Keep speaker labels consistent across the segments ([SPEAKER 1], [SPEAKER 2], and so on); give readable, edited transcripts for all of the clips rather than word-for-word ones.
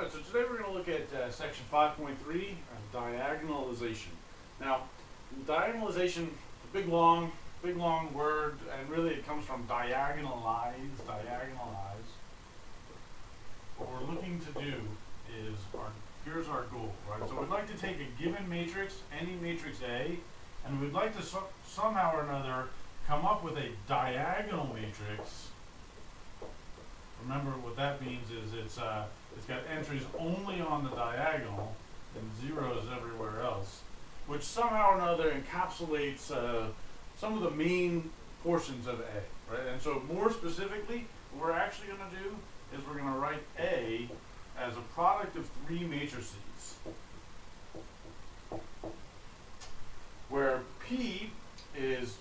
[SPEAKER 1] Alright, so today we're going to look at section 5.3, diagonalization. Now, diagonalization, a big long word, and really it comes from diagonalize. What we're looking to do is, here's our goal, right? So we'd like to take a given matrix, any matrix A, and we'd like to somehow or another come up with a diagonal matrix. Remember what that means is it's got entries only on the diagonal and zeros everywhere else, which somehow or another encapsulates some of the main portions of A, right? And so more specifically, what we're actually going to do is we're going to write A as a product of three matrices, where P is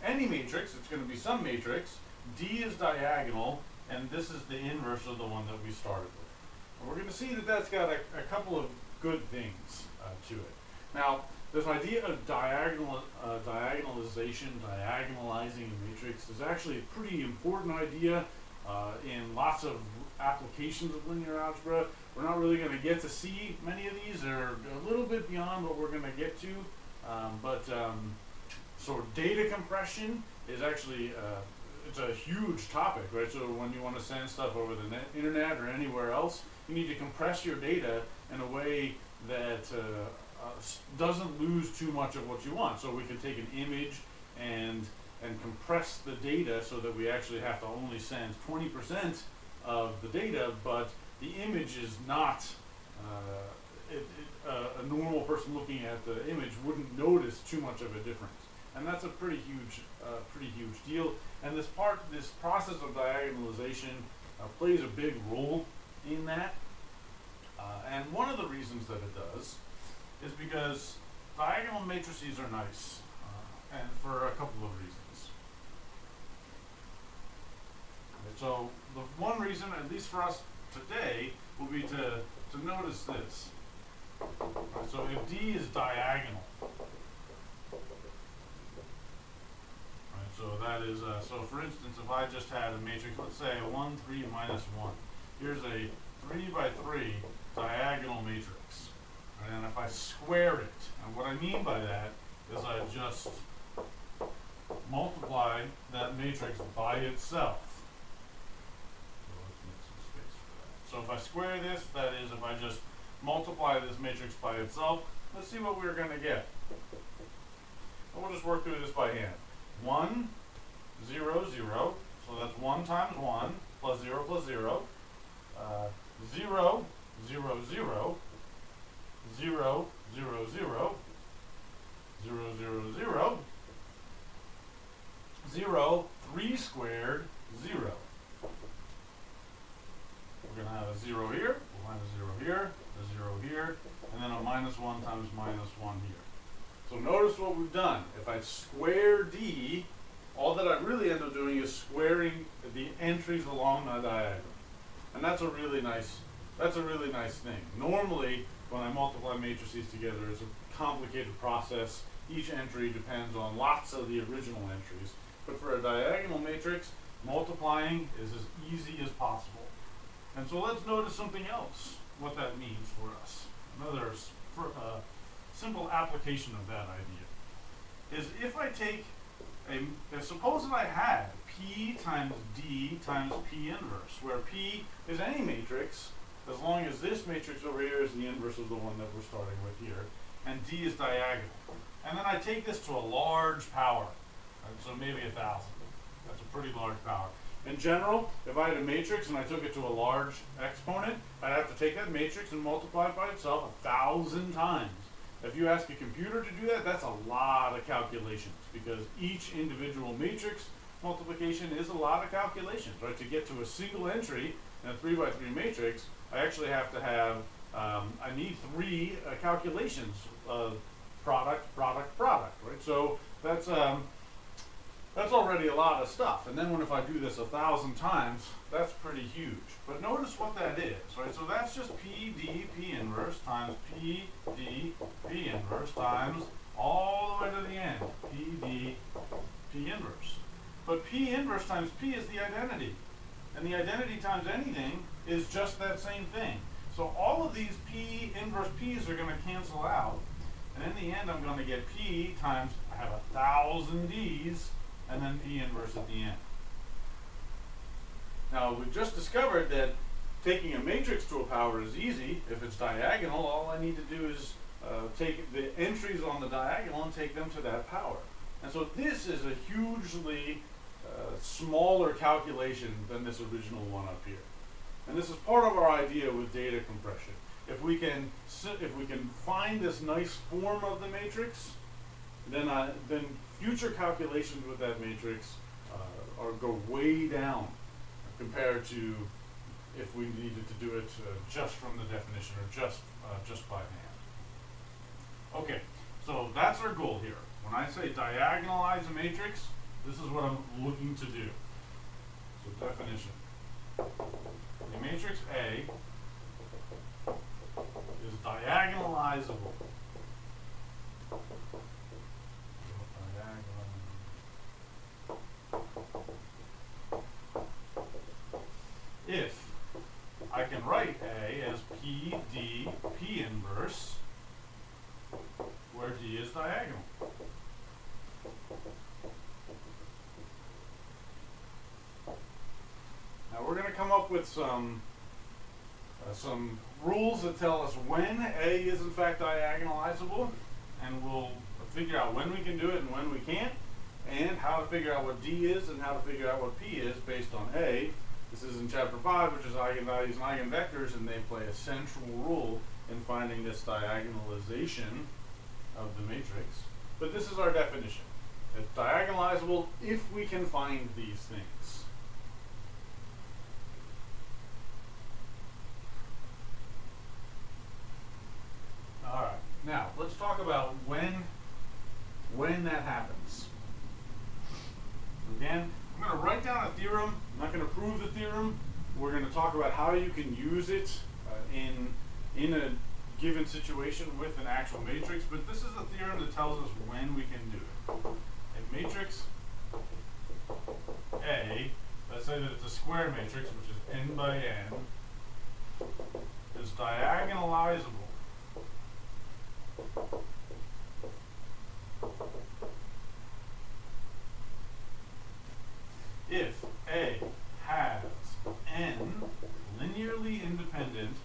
[SPEAKER 1] any matrix. It's going to be some matrix. D is diagonal, and this is the inverse of the one that we started with. And we're going to see that that's got a couple of good things to it. Now, this idea of diagonalization, diagonalizing a matrix, is actually a pretty important idea in lots of applications of linear algebra. We're not really going to get to see many of these. They're a little bit beyond what we're going to get to. So data compression is actually it's a huge topic, right? So when you want to send stuff over the internet or anywhere else, you need to compress your data in a way that doesn't lose too much of what you want. So we can take an image and compress the data so that we actually have to only send 20% of the data, but the image is not, a normal person looking at the image wouldn't notice too much of a difference. And that's a pretty huge deal. And this process of diagonalization plays a big role in that. And one of the reasons that it does is because diagonal matrices are nice, and for a couple of reasons. Okay, so the one reason, at least for us today, will be to notice this. Right, so if D is diagonal, so that is, so for instance, if I just had a matrix, let's say a 1, 3, minus 1. Here's a 3 by 3 diagonal matrix. Right? And if I square it, and what I mean by that is I just multiply that matrix by itself. So let's make some space for that. So if I square this, that is, if I just multiply this matrix by itself, let's see what we're going to get. And we'll just work through this by hand. 1, 0, 0, so that's 1 times 1, plus 0 plus 0, 0, 0, 0, 0, 0, 0, 0, 0, 0, 0, 3 squared, 0. We're going to have a 0 here, we'll find a 0 here, a 0 here, and then a minus 1 times minus 1 here. So notice what we've done. If I square D, all that I really end up doing is squaring the entries along the diagonal. And that's a really nice thing. Normally, when I multiply matrices together, it's a complicated process. Each entry depends on lots of the original entries. But for a diagonal matrix, multiplying is as easy as possible. And so let's notice something else, what that means for us. Another simple application of that idea is if I take suppose that I had P times D times P inverse, where P is any matrix as long as this matrix over here is the inverse of the one that we're starting with here, and D is diagonal. And then I take this to a large power, right? So maybe 1,000. That's a pretty large power. In general, if I had a matrix and I took it to a large exponent, I'd have to take that matrix and multiply it by itself 1,000 times. If you ask a computer to do that, that's a lot of calculations, because each individual matrix multiplication is a lot of calculations, right? To get to a single entry in a 3 by 3 matrix, I actually have to have, I need 3 calculations of product, right? So that's already a lot of stuff. And then if I do this 1,000 times, that's pretty huge. But notice what that is, right? So that's just P, D, P inverse times P, D, P inverse times all the way to the end, P, D, P inverse. But P inverse times P is the identity. And the identity times anything is just that same thing. So all of these P inverse P's are going to cancel out. And in the end, I'm going to get P times, I have 1,000 D's, and then P inverse at the end. Now, we've just discovered that taking a matrix to a power is easy. If it's diagonal, all I need to do is take the entries on the diagonal and take them to that power. And so this is a hugely smaller calculation than this original one up here. And this is part of our idea with data compression. If we can find this nice form of the matrix, then future calculations with that matrix go way down compared to if we needed to do it just from the definition or just by hand. Okay, so that's our goal here. When I say diagonalize a matrix, this is what I'm looking to do. So definition. The matrix A is diagonalizable. If I can write A as P, D, P inverse, where D is diagonal. Now we're going to come up with some rules that tell us when A is in fact diagonalizable, and we'll figure out when we can do it and when we can't, and how to figure out what D is and how to figure out what P is based on A. This is in chapter 5, which is eigenvalues and eigenvectors, and they play a central role in finding this diagonalization of the matrix. But this is our definition. It's diagonalizable if we can find these things. All right. Now, let's talk about when that happens. Again, I'm going to write down a theorem. I'm not going to prove the theorem. We're going to talk about how you can use it in a given situation with an actual matrix, but this is a theorem that tells us when we can do it. A matrix A, let's say that it's a square matrix, which is n by n, is diagonalizable if A has n linearly independent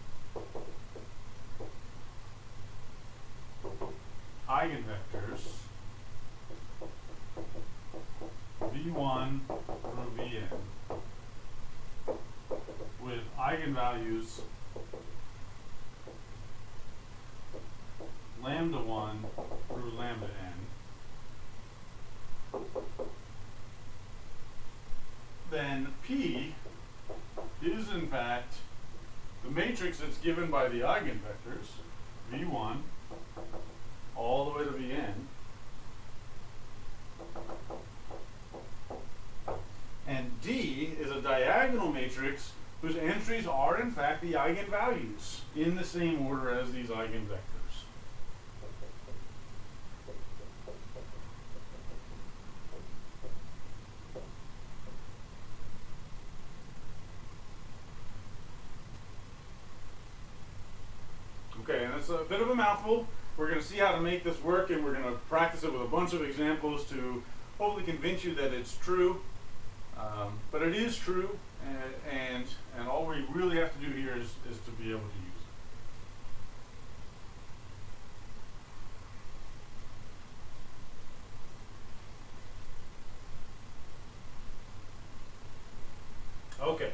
[SPEAKER 1] eigenvectors v1 through vn with eigenvalues lambda 1 through lambda n, then P is in fact the matrix that's given by the eigenvectors v1 all the way to vn, and D is a diagonal matrix whose entries are in fact the eigenvalues in the same order as these eigenvectors. Okay, and it's a bit of a mouthful. We're going to see how to make this work, and we're going to practice it with a bunch of examples to hopefully convince you that it's true. But it is true, and all we really have to do here is to be able to use it. Okay.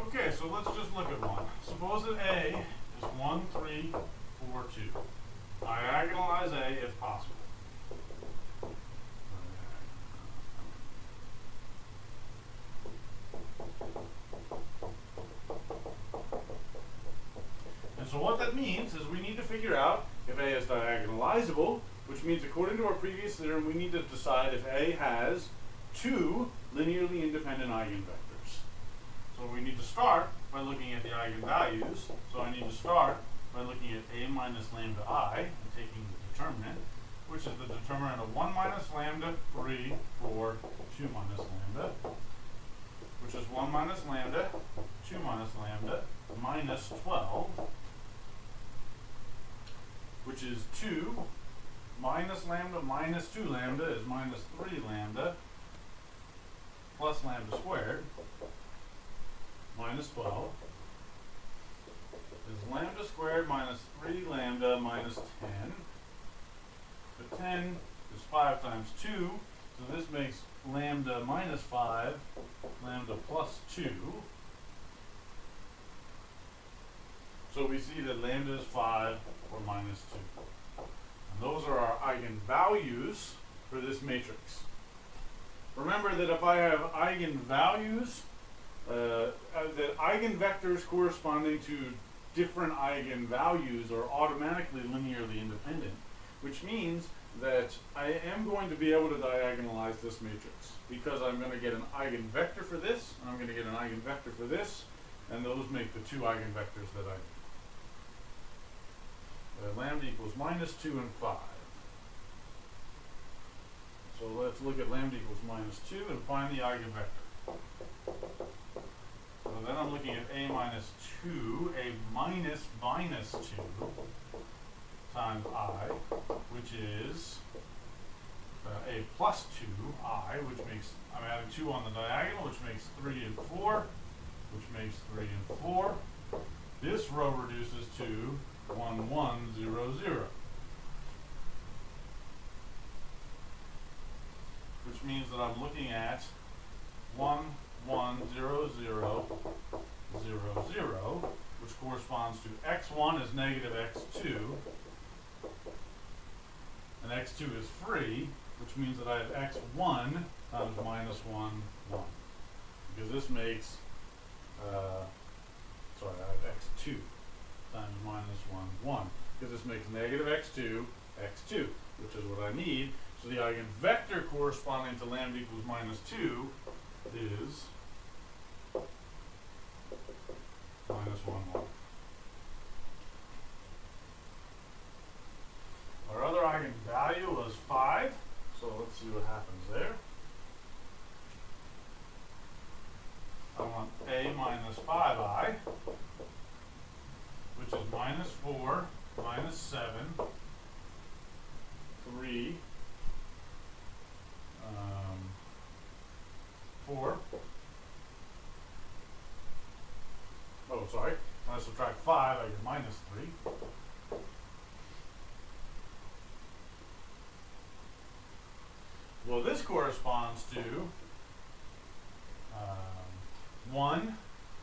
[SPEAKER 1] Okay, so let's just look at one. Suppose that A is 1, 3, 4, 2. Diagonalize A if possible. And so what that means is we need to figure out if A is diagonalizable, which means according to our previous theorem, we need to decide if A has 2 linearly independent eigenvectors. So we need to start by looking at the eigenvalues. So I need to start by looking at A minus lambda I and taking the determinant, which is the determinant of 1 minus lambda, 3, 4, 2 minus lambda, which is 1 minus lambda, 2 minus lambda minus 12, which is 2 minus lambda minus 2 lambda is minus 3 lambda plus lambda squared minus 12 is lambda squared minus 3 lambda minus 10. But 10 is 5 times 2, so this makes lambda minus 5, lambda plus 2. So we see that lambda is 5 or minus 2. And those are our eigenvalues for this matrix. Remember that if I have eigenvalues, that eigenvectors corresponding to different eigenvalues are automatically linearly independent, which means that I am going to be able to diagonalize this matrix because I'm going to get an eigenvector for this, and I'm going to get an eigenvector for this, and those make the two eigenvectors that I need. Lambda equals minus 2 and 5. So let's look at lambda equals minus 2 and find the eigenvector. So then I'm looking at a minus 2, a minus minus 2 times I, which is a plus 2I, which makes, I'm adding 2 on the diagonal, which makes 3 and 4, which makes 3 and 4. This row reduces to 1, 1, 0, 0. Which means that I'm looking at 1, 1, 0, 0, 0, 0, which corresponds to x1 is negative x2, and x2 is free, which means that I have x1 times minus 1, 1. Because this makes, I have x2 times minus 1, 1. Because this makes negative x2, x2, which is what I need. So the eigenvector corresponding to lambda equals minus 2 is minus 1, 1. Our other eigenvalue was 5, so let's see what happens there. I want a minus 5i, which is minus 4, minus 7, 3, 4. Oh, sorry. When I subtract 5, I get minus 3. Well, this corresponds to 1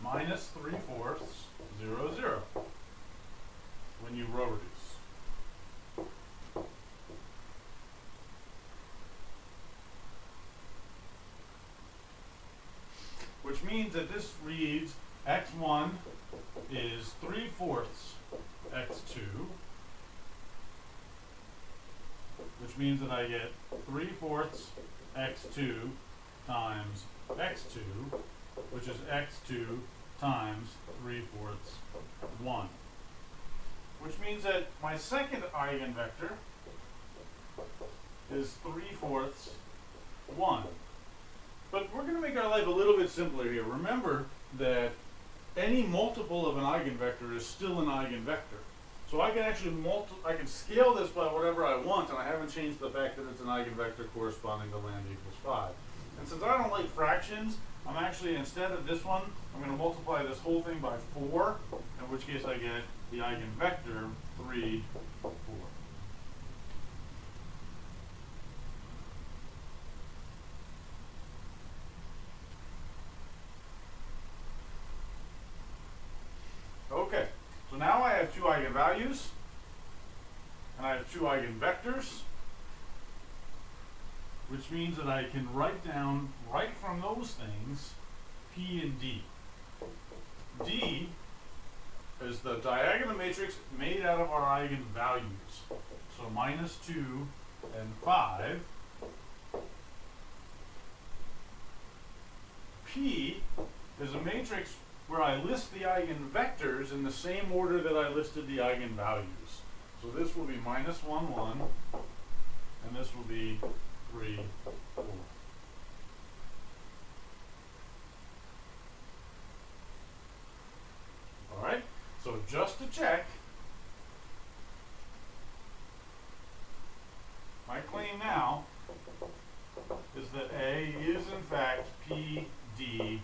[SPEAKER 1] minus 3/4, 0, 0, when you row reduce. Which means that this reads x1 is 3/4 x2, which means that I get 3/4 x2 times x2, which is x2 times 3/4 1. Which means that my second eigenvector is 3/4 1. But we're going to make our life a little bit simpler here. Remember that any multiple of an eigenvector is still an eigenvector. So I can actually I can scale this by whatever I want, and I haven't changed the fact that it's an eigenvector corresponding to lambda equals 5. And since I don't like fractions, I'm actually, instead of this one, I'm going to multiply this whole thing by 4, in which case I get the eigenvector 3, 4. Okay, so now I have two eigenvalues, and I have two eigenvectors, which means that I can write down, right from those things, P and D. D is the diagonal matrix made out of our eigenvalues. So minus 2 and 5. P is a matrix where I list the eigenvectors in the same order that I listed the eigenvalues. So this will be minus 1, 1, and this will be 3, 4. just to check, my claim now is that A is in fact P, D,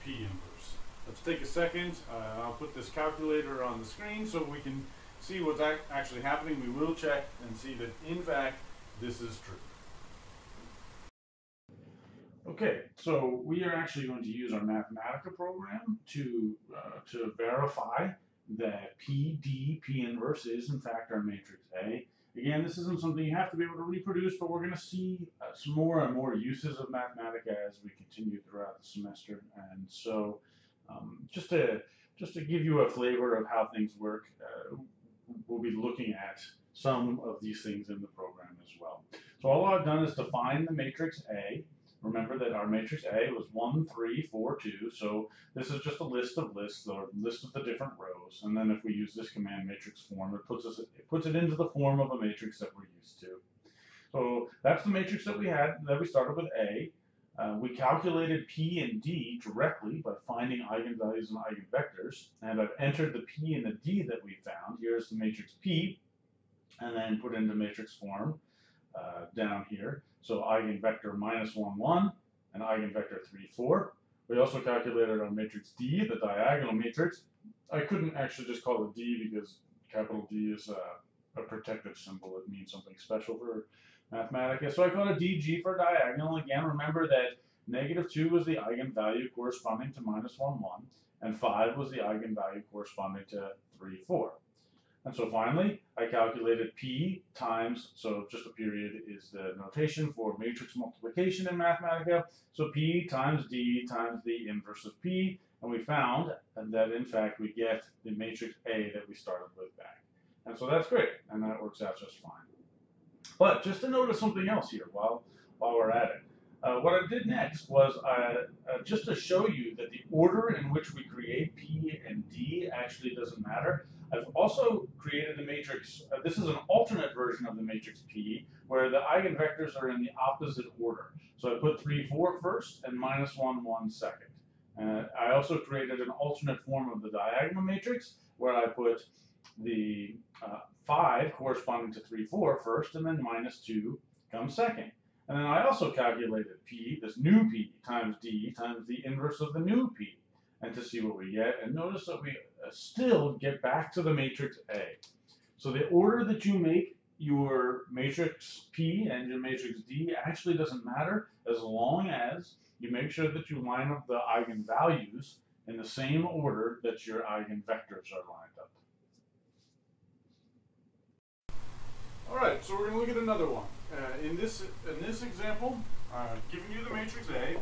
[SPEAKER 1] P inverse. Let's take a second. I'll put this calculator on the screen so we can see what's actually happening. We will check and see that in fact this is true. Okay, so we are actually going to use our Mathematica program to verify that P, D, P inverse is in fact our matrix A. Again, this isn't something you have to be able to reproduce, but we're going to see some more and more uses of Mathematica as we continue throughout the semester. And so just to give you a flavor of how things work, we'll be looking at some of these things in the program as well. So all I've done is define the matrix A. Remember that our matrix A was 1, 3, 4, 2. So this is just a list of lists, or list of the different rows. And then if we use this command matrix form, it puts it into the form of a matrix that we're used to. So that's the matrix that we had, that we started with A. We calculated P and D directly by finding eigenvalues and eigenvectors. And I've entered the P and the D that we found. Here's the matrix P, and then put into matrix form down here. So eigenvector -1, 1, and eigenvector 3, 4. We also calculated our matrix D, the diagonal matrix. I couldn't actually just call it D because capital D is a protective symbol. It means something special for Mathematica. So I called it DG for diagonal. Again, remember that -2 was the eigenvalue corresponding to -1, 1, and 5 was the eigenvalue corresponding to 3, 4. And so finally, I calculated P times, so just a period is the notation for matrix multiplication in Mathematica. So P times D times the inverse of P, and we found that in fact we get the matrix A that we started with back. And so that's great, and that works out just fine. But just to notice something else here while we're at it. What I did next was just to show you that the order in which we create P and D actually doesn't matter. I've also created a matrix, this is an alternate version of the matrix P, where the eigenvectors are in the opposite order. So I put 3, 4 first, and -1, 1 second. I also created an alternate form of the diagonal matrix, where I put the 5 corresponding to 3, 4 first, and then -2 comes second. And then I also calculated P, this new P, times D times the inverse of the new P, and to see what we get. And notice that we still get back to the matrix A. So the order that you make your matrix P and your matrix D actually doesn't matter, as long as you make sure that you line up the eigenvalues in the same order that your eigenvectors are lined up. All right, so we're going to look at another one. In this example, I've given you the matrix A,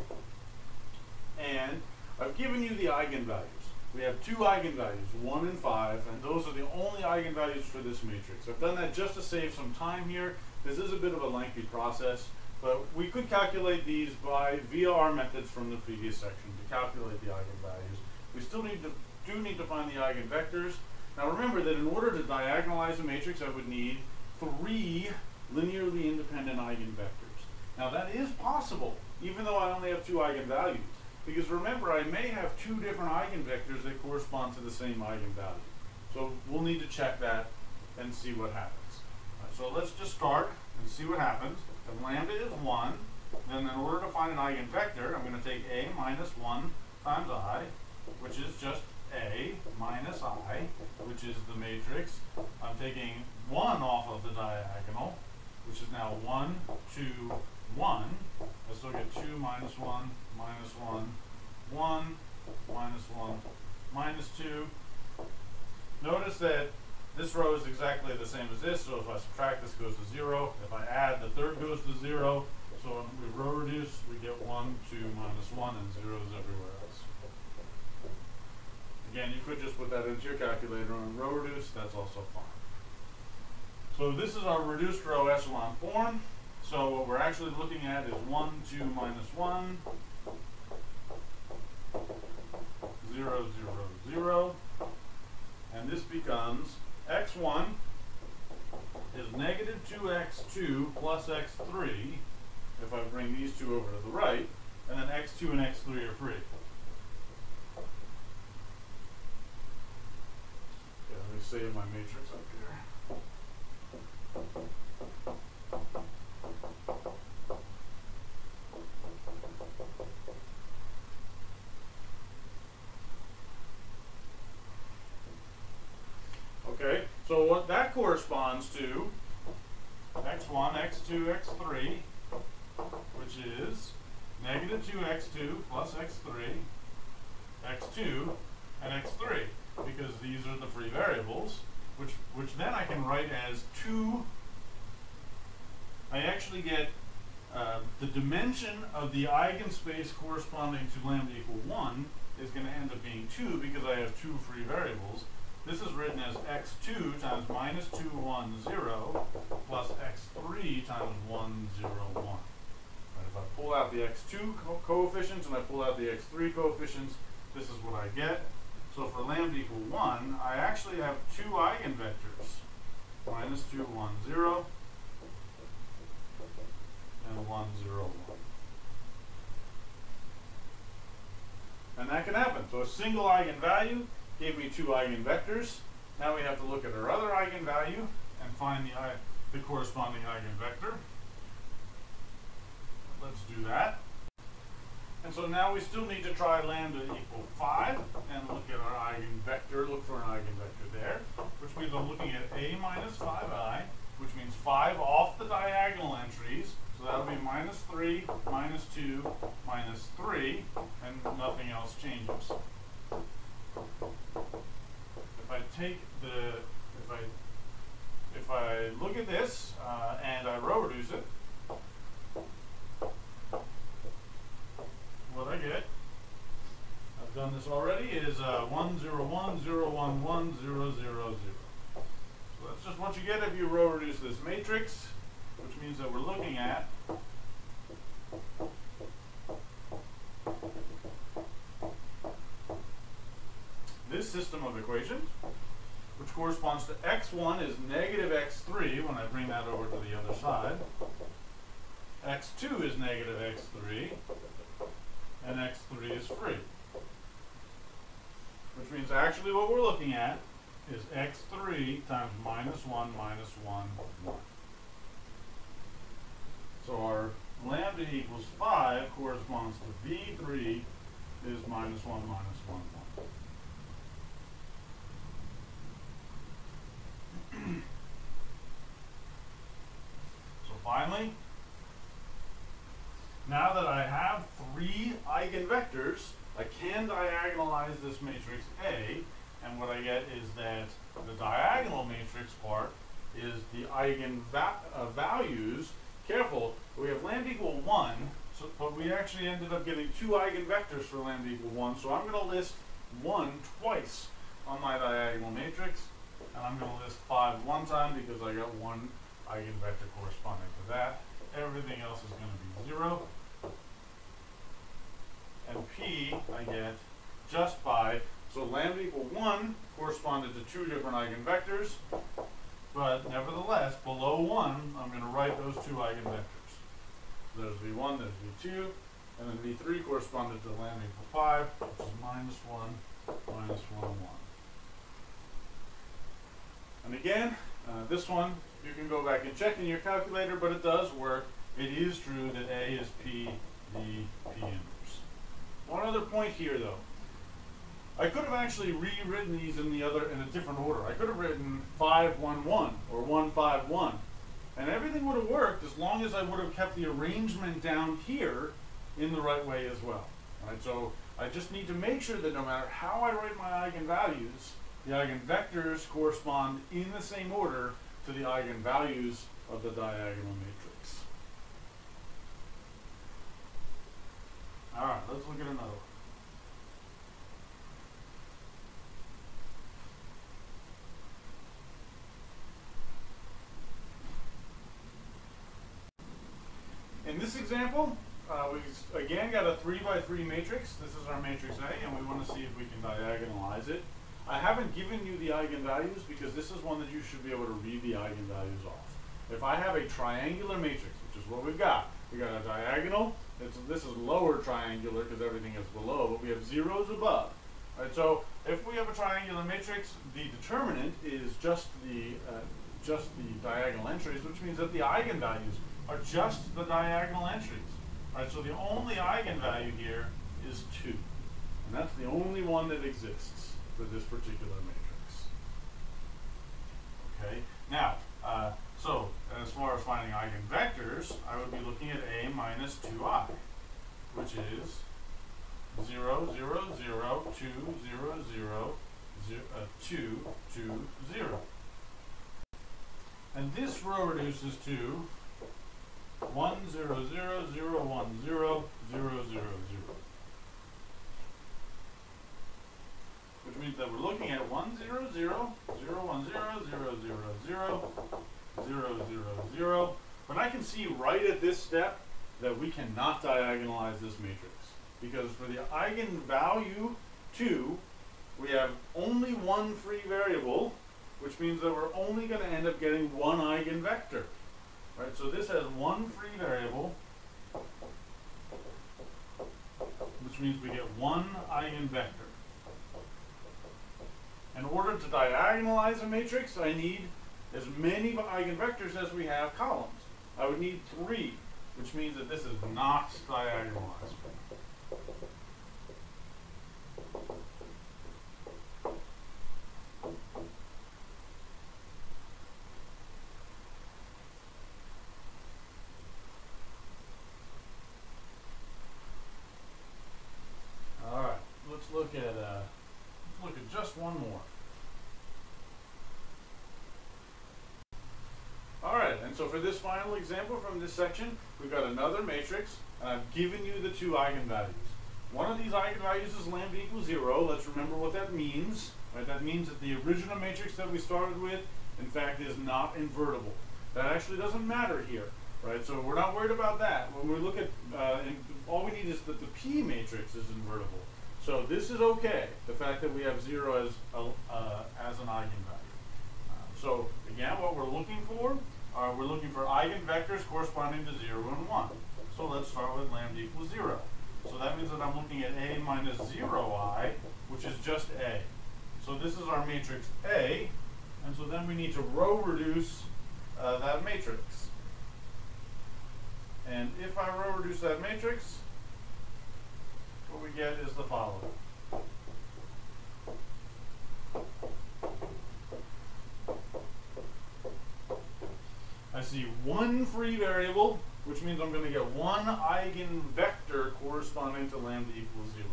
[SPEAKER 1] and I've given you the eigenvalues. We have two eigenvalues, 1 and 5, and those are the only eigenvalues for this matrix. I've done that just to save some time here. This is a bit of a lengthy process, but we could calculate these via our methods from the previous section to calculate the eigenvalues. We still do need to find the eigenvectors. Now remember that in order to diagonalize a matrix, I would need 3 linearly independent eigenvectors. Now that is possible, even though I only have 2 eigenvalues. Because remember, I may have 2 different eigenvectors that correspond to the same eigenvalue. So we'll need to check that and see what happens. Right, so let's just start and see what happens. If lambda is 1, then in order to find an eigenvector, I'm going to take A minus 1 times I, which is just A minus I, which is the matrix. I'm taking 1 off of the diagonal, which is now 1, 2, 1. I still get 2 minus 1, minus 1, 1, minus 1, minus 2. Notice that this row is exactly the same as this, so if I subtract, this goes to 0. If I add, the third goes to 0. So when we row reduce, we get 1, 2, minus 1, and 0 is everywhere else. Again, you could just put that into your calculator and row reduce, that's also fine. So this is our reduced row echelon form. So what we're actually looking at is 1, 2, minus 1, 0, 0, 0. And this becomes x1 is negative 2x2 plus x3, if I bring these two over to the right, and then x2 and x3 are free. save my matrix up here. Okay, so what that corresponds to, x1, x2, x3, which is negative 2x2 plus x3, x2, and x3, because these are the free variables, which then I can write as 2. I actually get the dimension of the eigenspace corresponding to lambda equal 1 is going to end up being 2 because I have 2 free variables. This is written as x2 times minus 2, 1, 0 plus x3 times 1, 0, 1. Right, if I pull out the x2 coefficients and I pull out the x3 coefficients, this is what I get. So for lambda equal 1, I actually have 2 eigenvectors, minus 2, 1, 0, and 1, 0, 1. And that can happen. So a single eigenvalue gave me 2 eigenvectors. Now we have to look at our other eigenvalue and find the corresponding eigenvector. Let's do that. And so now we still need to try lambda equal 5 and look at our eigenvector, look for an eigenvector there, which means I'm looking at a minus 5I, which means 5 off the diagonal entries. So that'll be minus 3, minus 2, minus 3, and nothing else changes. If I take the, if I look at this and I row reduce it, what I get, I've done this already, is 1, 0, 1, 0, 1, 1, 0, 0, 0. So that's just what you get if you row reduce this matrix, which means that we're looking at this system of equations, which corresponds to x1 is negative x3 when I bring that over to the other side, x2 is negative x3, and x3 is free. Which means actually what we're looking at is x3 times minus 1, minus 1, 1. So our lambda equals 5 corresponds to v3 is minus 1, minus 1, 1. So finally, now that I have 3 eigenvectors, I can diagonalize this matrix A, and what I get is that the diagonal matrix part is the eigenvalues. Careful, we have lambda equal 1, so, but we actually ended up getting 2 eigenvectors for lambda equal 1, so I'm going to list 1 twice on my diagonal matrix, and I'm going to list 5 one time because I got 1 eigenvector corresponding to that. Everything else is going to be 0. And P I get just by, so lambda equal 1 corresponded to 2 different eigenvectors, but nevertheless, below 1, I'm going to write those 2 eigenvectors. So there's V1, there's V2, and then V3 corresponded to lambda equal 5, which is minus 1, minus 1, 1. And again, this one, you can go back and check in your calculator, but it does work. It is true that A is P, D, P inverse. One other point here, though. I could have actually rewritten these in a different order. I could have written 5, 1, 1, or 1, 5, 1. And everything would have worked as long as I would have kept the arrangement down here in the right way as well. Right? So I just need to make sure that no matter how I write my eigenvalues, the eigenvectors correspond in the same order to the eigenvalues of the diagonal matrix. All right, let's look at another one. In this example, we've again got a 3 by 3 matrix. This is our matrix A, and we want to see if we can diagonalize it. I haven't given you the eigenvalues because this is one that you should be able to read the eigenvalues off. If I have a triangular matrix, which is what we've got a diagonal. This is lower triangular because everything is below, but we have zeros above. Right, so if we have a triangular matrix, the determinant is just the diagonal entries, which means that the eigenvalues are just the diagonal entries. Right, so the only eigenvalue here is 2. And that's the only one that exists for this particular matrix. Okay, now, so as far as finding eigenvectors, I would be looking at A minus 2I, which is 0, 0, 0, 2, 0, 0, 2, 2, 0. And this row reduces to 1, 0, 0, 0, 1, 0, 0, 0, 0. Which means that we're looking at 1, 0, 0, 0, 1, 0, 0, 0, 0, 0, 0, 0. But I can see right at this step that we cannot diagonalize this matrix. Because for the eigenvalue 2, we have only one free variable, which means that we're only going to end up getting one eigenvector. Right? So this has one free variable, which means we get one eigenvector. In order to diagonalize a matrix, I need as many eigenvectors as we have columns. I would need 3, which means that this is not diagonalizable. All right, let's look at just one more. All right, and so for this final example from this section, we've got another matrix, and I've given you the 2 eigenvalues. One of these eigenvalues is lambda equals 0. Let's remember what that means. Right? That means that the original matrix that we started with, in fact, is not invertible. That actually doesn't matter here. Right? So we're not worried about that. When we look at, all we need is that the P matrix is invertible. So this is okay, the fact that we have 0 as an eigenvalue. So again, what we're looking for, we're looking for eigenvectors corresponding to 0 and 1. So let's start with lambda equals 0. So that means that I'm looking at A minus 0I, which is just A. So this is our matrix A, and so then we need to row reduce that matrix. And if I row reduce that matrix, what we get is the following. I see one free variable, which means I'm going to get one eigenvector corresponding to lambda equals 0.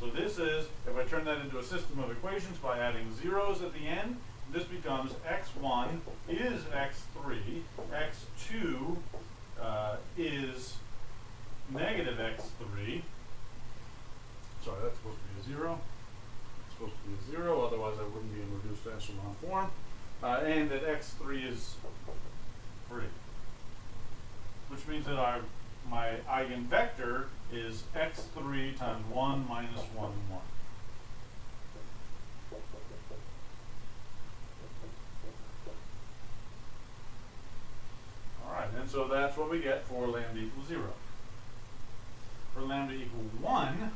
[SPEAKER 1] So this is, if I turn that into a system of equations by adding zeros at the end, this becomes x1 is x3, x2 is negative x3. Sorry, that's supposed to be a 0. It's supposed to be a 0, otherwise I wouldn't be in reduced echelon form. And that x3 is 3. Which means that my eigenvector is x3 times 1 minus 1, 1. Alright, and so that's what we get for lambda equals 0. For lambda equal 1,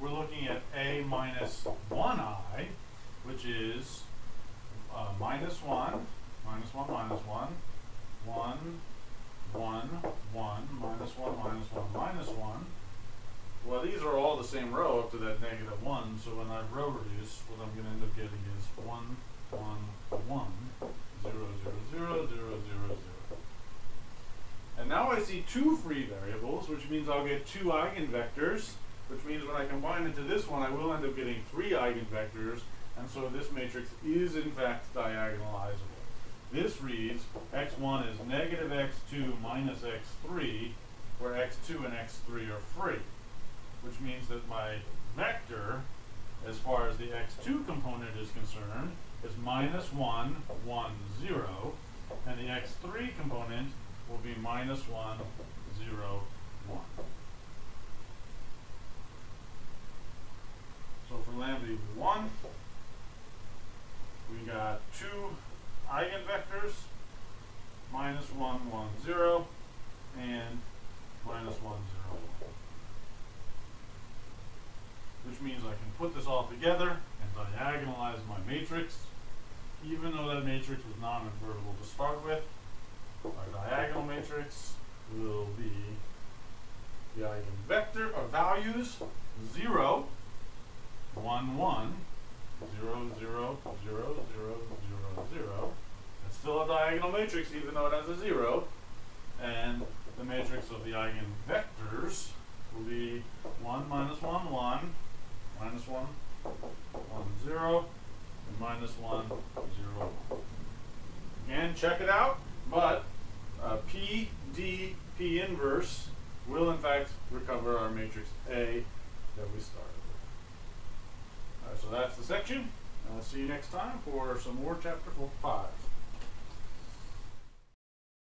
[SPEAKER 1] we're looking at A minus 1I, which is minus 1, minus 1, minus 1, 1, 1, 1, minus 1, minus 1, minus 1. Well, these are all the same row up to that negative 1, so when I row reduce, what I'm going to end up getting is 1, 1, 1, 0, 0, 0, 0, 0, 0. And now I see 2 free variables, which means I'll get 2 eigenvectors, which means when I combine into this one, I will end up getting 3 eigenvectors, and so this matrix is in fact diagonalizable. This reads x1 is negative x2 minus x3, where x2 and x3 are free, which means that my vector, as far as the x2 component is concerned, is minus 1, 1, 0, and the x3 component will be minus 1, 0, 1. So for lambda equal 1, we got 2 eigenvectors, minus 1, 1, 0, and minus 1, 0, 1. Which means I can put this all together and diagonalize my matrix. Even though that matrix was non-invertible to start with, our diagonal matrix will be the eigenvector or values 0, 1, 1, 0, 0, 0, 0, 0, 0. It's still a diagonal matrix even though it has a 0. And the matrix of the eigenvectors will be 1, minus 1, 1, minus 1, 1, 0, and minus 1, 0, 1. Again, check it out, but P, D, P inverse will in fact recover our matrix A that we started with. So that's the section. I'll see you next time for some more chapter 5.